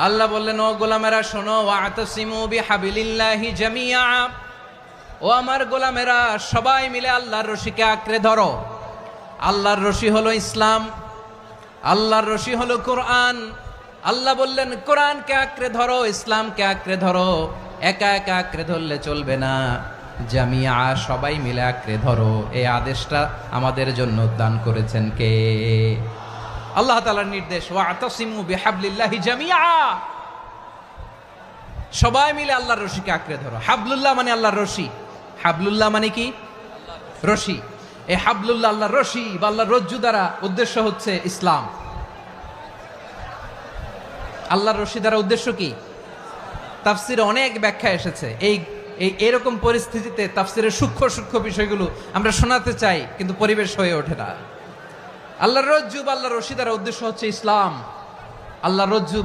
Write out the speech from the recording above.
আল্লাহ বললেন, ও গোলামেরা শোনো, ওয়াতাসিমু বিহাবিলিল্লাহি জামিআ, ও আমার গোলামেরা সবাই মিলে আল্লাহর রশিকে আঁকড়ে ধরো। আল্লাহর রশি হলো ইসলাম, আল্লাহর রশি হলো কোরআন। আল্লাহ বললেন কোরআনকে আঁকড়ে ধরো, ইসলামকে আঁকড়ে ধরো। একা একা আঁকড়ে ধরলে চলবে না, জামিয়া সবাই মিলে আঁকড়ে ধরো। এই আদেশটা আমাদের জন্য দান করেছেন কে? আল্লাহ তাআলার নির্দেশ, ওয়াতাসিমু বিহাবলিল্লাহি জামিআ, সবাই মিলে আল্লাহর রশিকে আঁকড়ে ধরো। হাবলুল্লাহ মানে আল্লাহর রশি। হাবলুল্লাহ মানে কি? রশি। এই হাবলুল্লাহ আল্লাহর রশি বা আল্লাহর রজ্জু দ্বারা উদ্দেশ্য হচ্ছে ইসলাম। আল্লাহর রশি দ্বারা উদ্দেশ্য কি? তাফসিরে অনেক ব্যাখ্যা এসেছে। এরকম পরিস্থিতিতে তাফসিরের সূক্ষ্ম সূক্ষ্ম বিষয়গুলো আমরা শোনাতে চাই, কিন্তু পরিবেশ হয়ে ওঠে না। আল্লাহর রজ্জু বা আল্লাহর রশি দ্বারা উদ্দেশ্য হচ্ছে ইসলাম। আল্লাহর রজ্জু